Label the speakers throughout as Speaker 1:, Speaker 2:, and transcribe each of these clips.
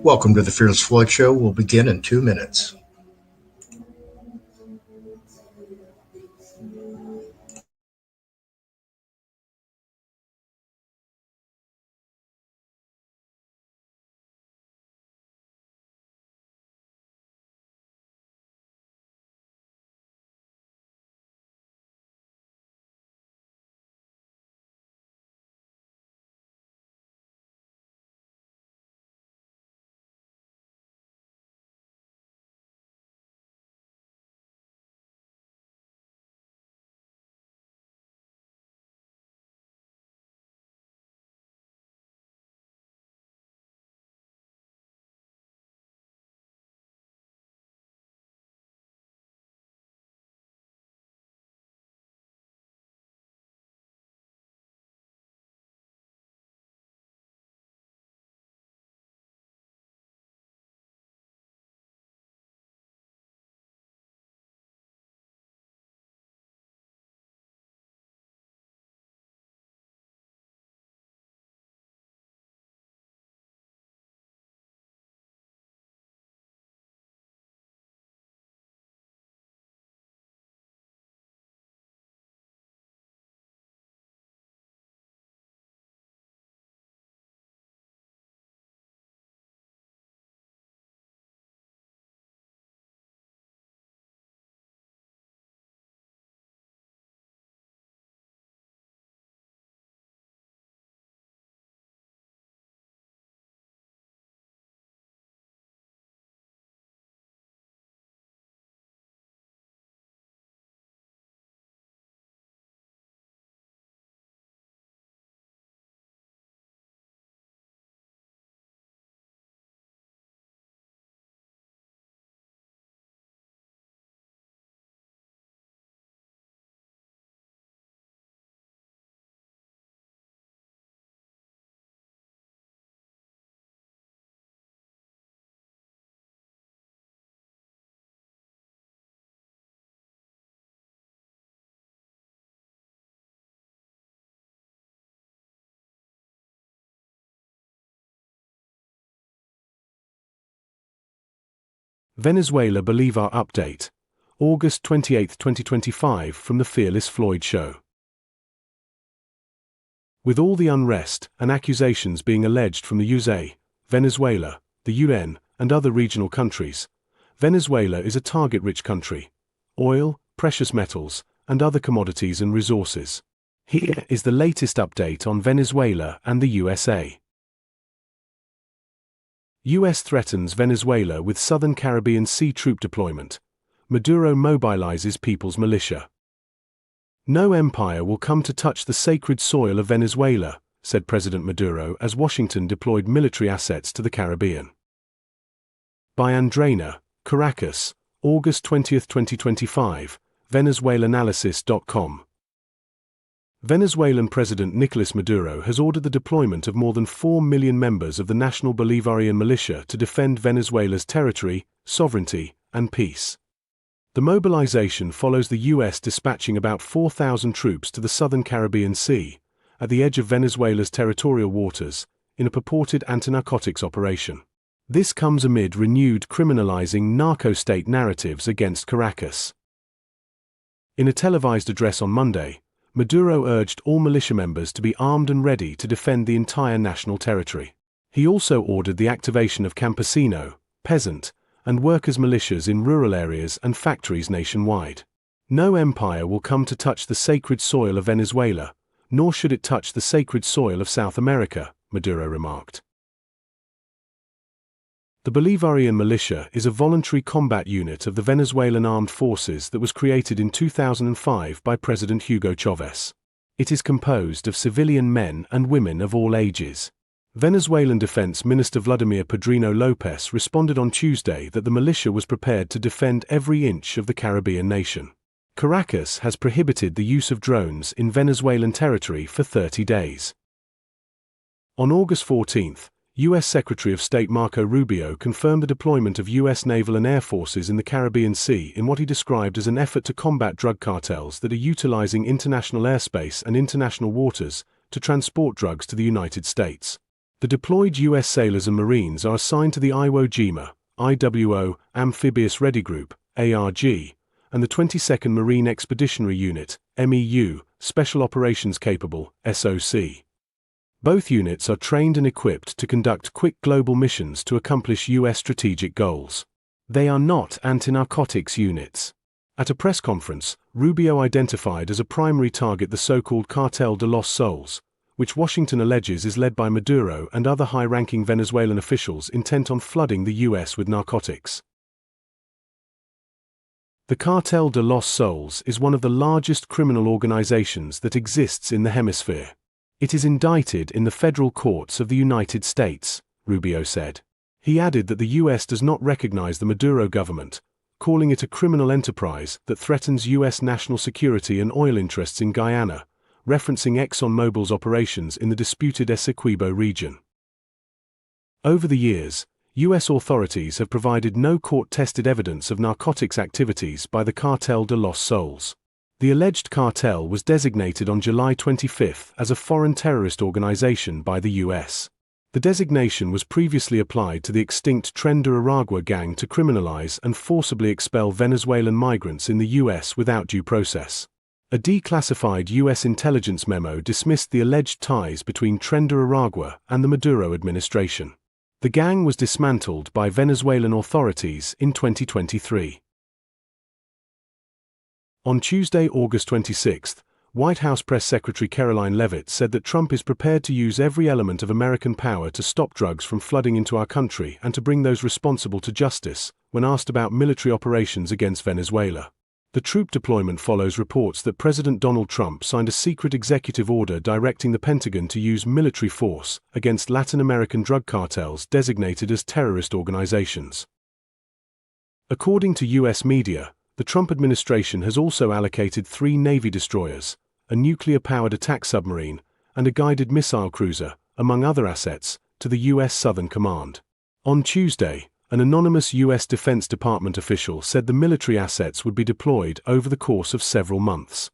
Speaker 1: Welcome to the Fearless Floyd Show. We'll begin in 2 minutes.
Speaker 2: Venezuela Bolivar Update, August 28, 2025 from the Fearless Floyd Show. With all the unrest and accusations being alleged from the USA, Venezuela, the UN, and other regional countries, Venezuela is a target-rich country: oil, precious metals, and other commodities and resources. Here is the latest update on Venezuela and the USA. U.S. threatens Venezuela with Southern Caribbean Sea troop deployment. Maduro mobilizes People's Militia. No empire will come to touch the sacred soil of Venezuela, said President Maduro as Washington deployed military assets to the Caribbean. By Andrena, Caracas, August 20, 2025, VenezuelaAnalysis.com. Venezuelan President Nicolas Maduro has ordered the deployment of more than 4 million members of the National Bolivarian Militia to defend Venezuela's territory, sovereignty, and peace. The mobilization follows the U.S. dispatching about 4,000 troops to the Southern Caribbean Sea, at the edge of Venezuela's territorial waters, in a purported anti-narcotics operation. This comes amid renewed criminalizing narco-state narratives against Caracas. In a televised address on Monday, Maduro urged all militia members to be armed and ready to defend the entire national territory. He also ordered the activation of campesino, peasant, and workers' militias in rural areas and factories nationwide. No empire will come to touch the sacred soil of Venezuela, nor should it touch the sacred soil of South America, Maduro remarked. The Bolivarian Militia is a voluntary combat unit of the Venezuelan armed forces that was created in 2005 by President Hugo Chavez. It is composed of civilian men and women of all ages. Venezuelan Defense Minister Vladimir Padrino Lopez responded on Tuesday that the militia was prepared to defend every inch of the Caribbean nation. Caracas has prohibited the use of drones in Venezuelan territory for 30 days. On August 14, U.S. Secretary of State Marco Rubio confirmed the deployment of U.S. naval and air forces in the Caribbean Sea in what he described as an effort to combat drug cartels that are utilizing international airspace and international waters to transport drugs to the United States. The deployed U.S. sailors and Marines are assigned to the Iwo Jima, IWO, Amphibious Ready Group, ARG, and the 22nd Marine Expeditionary Unit, MEU, Special Operations Capable, SOC. Both units are trained and equipped to conduct quick global missions to accomplish U.S. strategic goals. They are not anti-narcotics units. At a press conference, Rubio identified as a primary target the so-called Cartel de los Soles, which Washington alleges is led by Maduro and other high-ranking Venezuelan officials intent on flooding the U.S. with narcotics. The Cartel de los Soles is one of the largest criminal organizations that exists in the hemisphere. It is indicted in the federal courts of the United States, Rubio said. He added that the U.S. does not recognize the Maduro government, calling it a criminal enterprise that threatens U.S. national security and oil interests in Guyana, referencing ExxonMobil's operations in the disputed Essequibo region. Over the years, U.S. authorities have provided no court-tested evidence of narcotics activities by the Cartel de los Soles. The alleged cartel was designated on July 25 as a foreign terrorist organization by the U.S. The designation was previously applied to the extinct Tren de Aragua gang to criminalize and forcibly expel Venezuelan migrants in the U.S. without due process. A declassified U.S. intelligence memo dismissed the alleged ties between Tren de Aragua and the Maduro administration. The gang was dismantled by Venezuelan authorities in 2023. On Tuesday, August 26, White House Press Secretary Caroline Leavitt said that Trump is prepared to use every element of American power to stop drugs from flooding into our country and to bring those responsible to justice, when asked about military operations against Venezuela. The troop deployment follows reports that President Donald Trump signed a secret executive order directing the Pentagon to use military force against Latin American drug cartels designated as terrorist organizations. According to U.S. media, the Trump administration has also allocated 3 Navy destroyers, a nuclear-powered attack submarine, and a guided missile cruiser, among other assets, to the U.S. Southern Command. On Tuesday, an anonymous U.S. Defense Department official said the military assets would be deployed over the course of several months.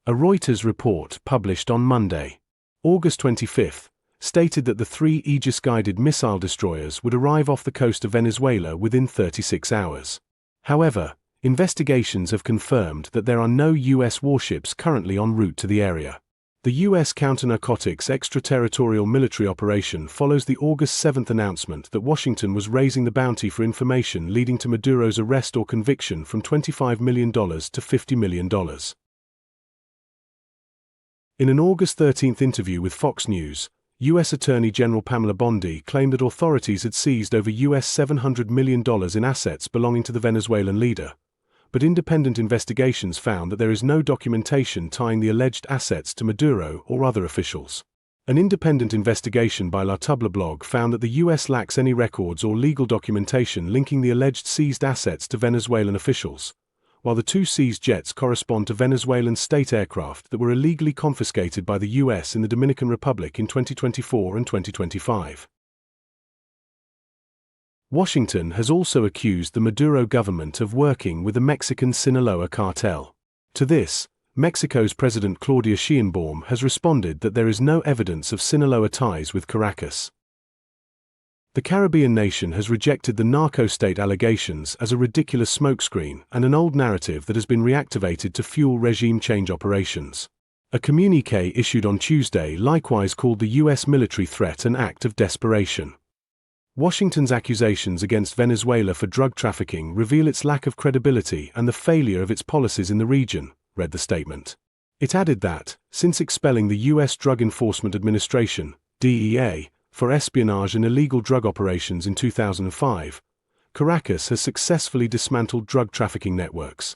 Speaker 2: A Reuters report published on Monday, August 25, stated that the 3 Aegis-guided missile destroyers would arrive off the coast of Venezuela within 36 hours. However, investigations have confirmed that there are no U.S. warships currently en route to the area. The U.S. counter-narcotics extraterritorial military operation follows the August 7 announcement that Washington was raising the bounty for information leading to Maduro's arrest or conviction from $25 million to $50 million. In an August 13 interview with Fox News, U.S. Attorney General Pamela Bondi claimed that authorities had seized over U.S. $700 million in assets belonging to the Venezuelan leader, but independent investigations found that there is no documentation tying the alleged assets to Maduro or other officials. An independent investigation by La Tubla blog found that the U.S. lacks any records or legal documentation linking the alleged seized assets to Venezuelan officials, while the 2 seized jets correspond to Venezuelan state aircraft that were illegally confiscated by the U.S. in the Dominican Republic in 2024 and 2025. Washington has also accused the Maduro government of working with the Mexican Sinaloa cartel. To this, Mexico's President Claudia Sheinbaum has responded that there is no evidence of Sinaloa ties with Caracas. The Caribbean nation has rejected the narco-state allegations as a ridiculous smokescreen and an old narrative that has been reactivated to fuel regime change operations. A communiqué issued on Tuesday likewise called the U.S. military threat an act of desperation. Washington's accusations against Venezuela for drug trafficking reveal its lack of credibility and the failure of its policies in the region, read the statement. It added that, since expelling the U.S. Drug Enforcement Administration, DEA, for espionage and illegal drug operations in 2005, Caracas has successfully dismantled drug trafficking networks.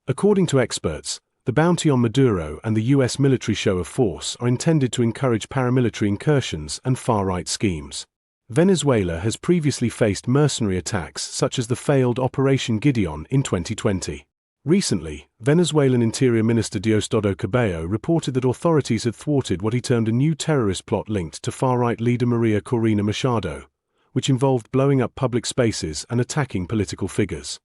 Speaker 2: According to experts, the bounty on Maduro and the U.S. military show of force are intended to encourage paramilitary incursions and far-right schemes. Venezuela has previously faced mercenary attacks such as the failed Operation Gideon in 2020. Recently, Venezuelan Interior Minister Diosdado Cabello reported that authorities had thwarted what he termed a new terrorist plot linked to far-right leader Maria Corina Machado, which involved blowing up public spaces and attacking political figures.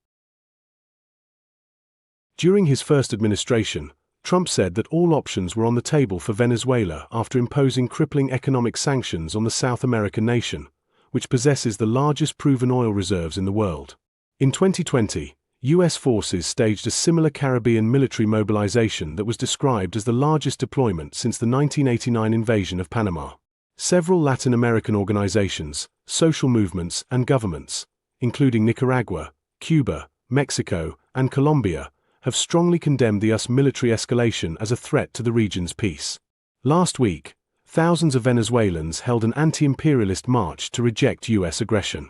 Speaker 2: During his first administration, Trump said that all options were on the table for Venezuela after imposing crippling economic sanctions on the South American nation, which possesses the largest proven oil reserves in the world. In 2020, U.S. forces staged a similar Caribbean military mobilization that was described as the largest deployment since the 1989 invasion of Panama. Several Latin American organizations, social movements, and governments, including Nicaragua, Cuba, Mexico, and Colombia, have strongly condemned the U.S. military escalation as a threat to the region's peace. Last week, thousands of Venezuelans held an anti-imperialist march to reject U.S. aggression.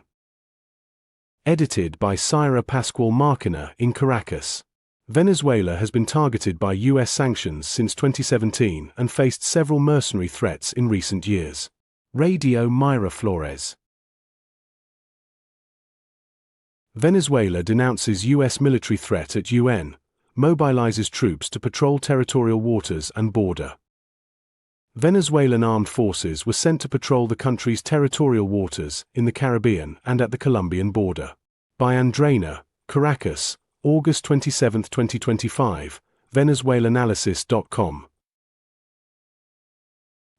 Speaker 2: Edited by Syra Pascual-Marquina in Caracas. Venezuela has been targeted by U.S. sanctions since 2017 and faced several mercenary threats in recent years. Radio Mayra Flores. Venezuela denounces U.S. military threat at UN, mobilizes troops to patrol territorial waters and border. Venezuelan armed forces were sent to patrol the country's territorial waters in the Caribbean and at the Colombian border. By Andrena, Caracas, August 27, 2025, VenezuelaAnalysis.com.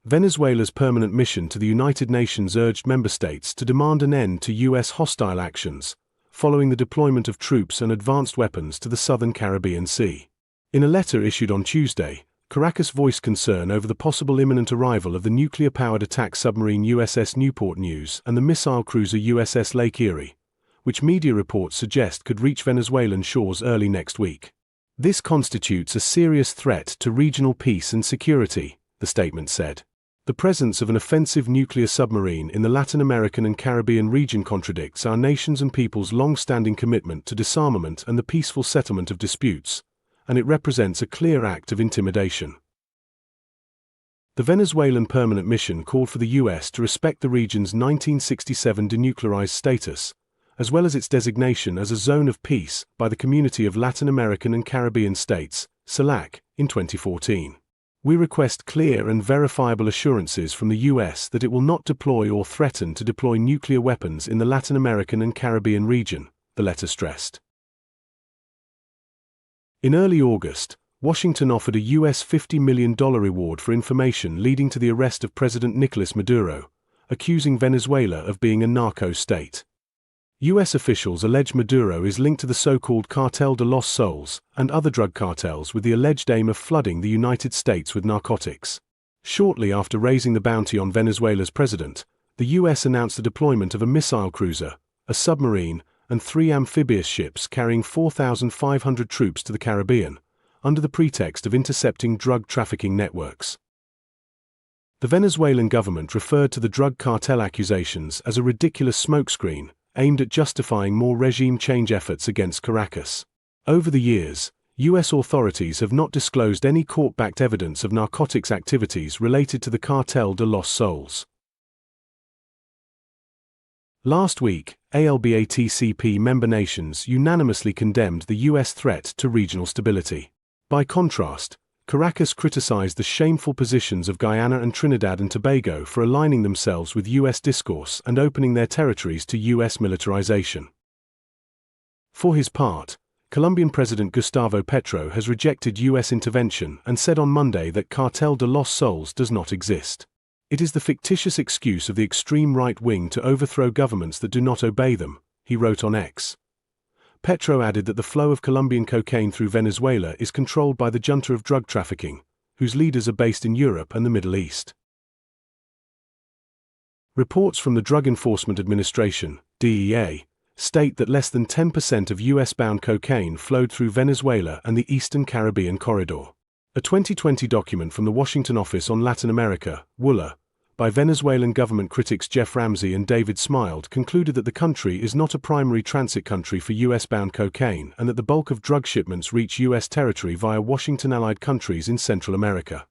Speaker 2: Venezuela's permanent mission to the United Nations urged member states to demand an end to U.S. hostile actions, following the deployment of troops and advanced weapons to the southern Caribbean Sea. In a letter issued on Tuesday, Caracas voiced concern over the possible imminent arrival of the nuclear-powered attack submarine USS Newport News and the missile cruiser USS Lake Erie, which media reports suggest could reach Venezuelan shores early next week. This constitutes a serious threat to regional peace and security, the statement said. The presence of an offensive nuclear submarine in the Latin American and Caribbean region contradicts our nations' and people's long-standing commitment to disarmament and the peaceful settlement of disputes, and it represents a clear act of intimidation. The Venezuelan permanent mission called for the U.S. to respect the region's 1967 denuclearized status, as well as its designation as a zone of peace by the Community of Latin American and Caribbean States, CELAC, in 2014. We request clear and verifiable assurances from the U.S. that it will not deploy or threaten to deploy nuclear weapons in the Latin American and Caribbean region, the letter stressed. In early August, Washington offered a U.S. $50 million reward for information leading to the arrest of President Nicolas Maduro, accusing Venezuela of being a narco state. U.S. officials allege Maduro is linked to the so-called Cartel de los Soles and other drug cartels with the alleged aim of flooding the United States with narcotics. Shortly after raising the bounty on Venezuela's president, the U.S. announced the deployment of a missile cruiser, a submarine, and 3 amphibious ships carrying 4,500 troops to the Caribbean, under the pretext of intercepting drug trafficking networks. The Venezuelan government referred to the drug cartel accusations as a ridiculous smokescreen, aimed at justifying more regime change efforts against Caracas. Over the years, U.S. authorities have not disclosed any court-backed evidence of narcotics activities related to the Cartel de los Soles. Last week, ALBATCP member nations unanimously condemned the U.S. threat to regional stability. By contrast, Caracas criticized the shameful positions of Guyana and Trinidad and Tobago for aligning themselves with U.S. discourse and opening their territories to U.S. militarization. For his part, Colombian President Gustavo Petro has rejected U.S. intervention and said on Monday that Cartel de los Soles does not exist. It is the fictitious excuse of the extreme right wing to overthrow governments that do not obey them, he wrote on X. Petro added that the flow of Colombian cocaine through Venezuela is controlled by the junta of drug trafficking, whose leaders are based in Europe and the Middle East. Reports from the Drug Enforcement Administration, DEA, state that less than 10% of US-bound cocaine flowed through Venezuela and the Eastern Caribbean corridor. A 2020 document from the Washington Office on Latin America, WULA, by Venezuelan government critics Jeff Ramsey and David Smiled concluded that the country is not a primary transit country for US-bound cocaine and that the bulk of drug shipments reach US territory via Washington-allied countries in Central America.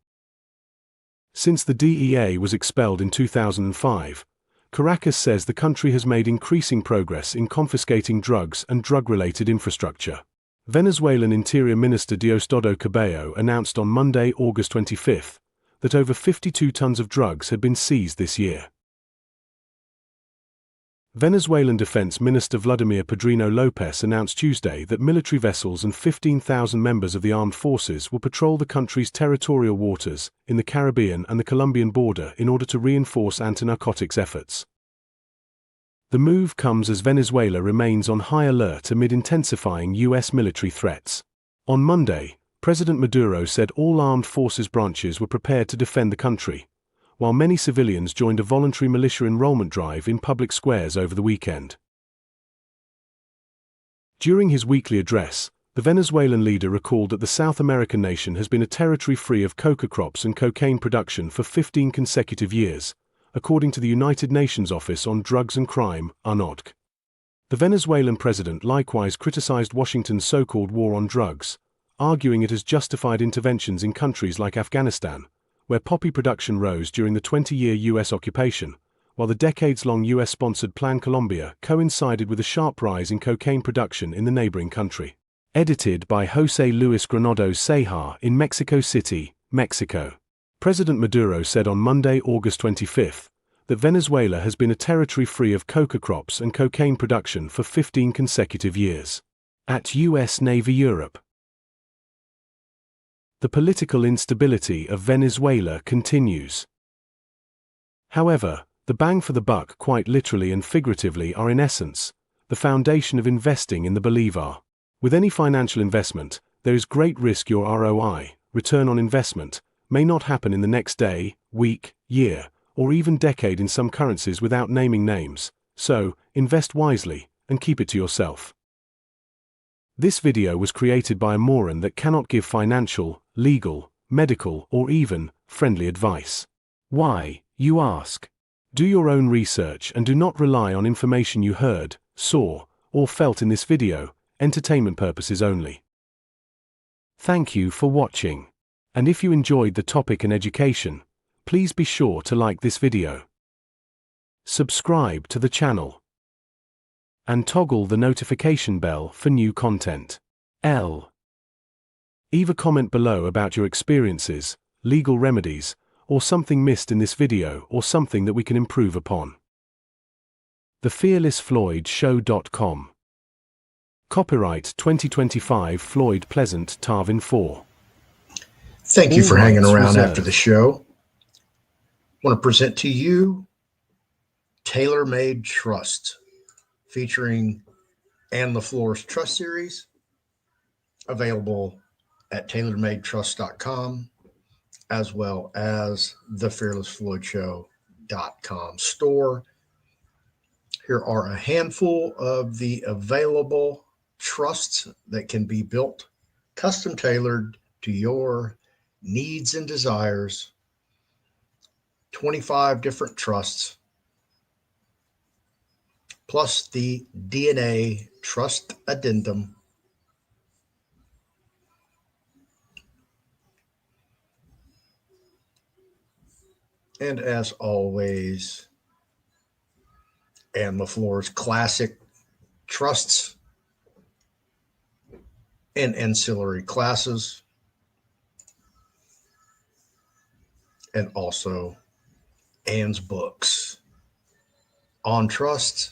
Speaker 2: Since the DEA was expelled in 2005, Caracas says the country has made increasing progress in confiscating drugs and drug-related infrastructure. Venezuelan Interior Minister Diosdado Cabello announced on Monday, August 25, that over 52 tons of drugs had been seized this year. Venezuelan Defense Minister Vladimir Padrino Lopez announced Tuesday that military vessels and 15,000 members of the armed forces will patrol the country's territorial waters in the Caribbean and the Colombian border in order to reinforce anti-narcotics efforts. The move comes as Venezuela remains on high alert amid intensifying U.S. military threats. On Monday, President Maduro said all armed forces branches were prepared to defend the country, while many civilians joined a voluntary militia enrollment drive in public squares over the weekend. During his weekly address, the Venezuelan leader recalled that the South American nation has been a territory free of coca crops and cocaine production for 15 consecutive years, according to the United Nations Office on Drugs and Crime, UNODC. The Venezuelan president likewise criticized Washington's so-called war on drugs, arguing it has justified interventions in countries like Afghanistan, where poppy production rose during the 20-year U.S. occupation, while the decades-long U.S.-sponsored Plan Colombia coincided with a sharp rise in cocaine production in the neighboring country. Edited by José Luis Granados Cejar in Mexico City, Mexico. President Maduro said on Monday, August 25, that Venezuela has been a territory free of coca crops and cocaine production for 15 consecutive years. At U.S. Navy Europe. The political instability of Venezuela continues. However, the bang for the buck, quite literally and figuratively, are in essence the foundation of investing in the Bolivar. With any financial investment, there is great risk your ROI, return on investment, may not happen in the next day, week, year, or even decade in some currencies without naming names, so invest wisely and keep it to yourself. This video was created by a moron that cannot give financial, legal, medical, or even friendly advice. Why, you ask? Do your own research and do not rely on information you heard, saw, or felt in this video, entertainment purposes only. Thank you for watching. And if you enjoyed the topic and education, please be sure to like this video. Subscribe to the channel. And toggle the notification bell for new content. Either comment below about your experiences, legal remedies, or something missed in this video or something that we can improve upon. TheFearlessFloydShow.com. Copyright 2025 Floyd Pleasant Tarvin 4.
Speaker 1: Thank you
Speaker 2: All
Speaker 1: for hanging
Speaker 2: rights
Speaker 1: around
Speaker 2: reserved.
Speaker 1: after the show. I want to present to you Tailor-Made Trust, featuring Ann LaFleur's Trust Series, available at tailormadetrust.com, as well as thefearlessfloydshow.com store. Here are a handful of the available trusts that can be built, custom tailored to your needs and desires. 25 different trusts, plus the DNA Trust Addendum. And as always, Ann LaFleur's classic trusts and ancillary classes, and also Ann's books on trust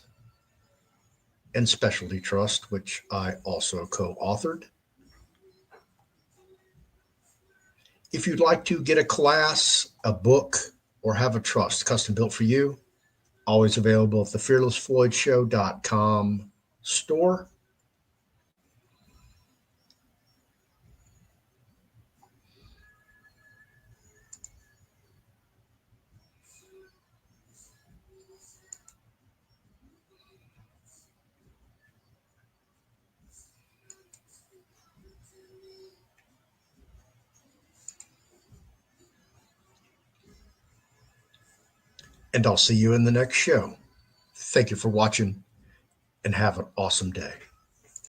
Speaker 1: and specialty trust, which I also co-authored. If you'd like to get a class, a book, or have a trust custom built for you, always available at thefearlessfloydshow.com store. And I'll see you in the next show. Thank you for watching and have an awesome day.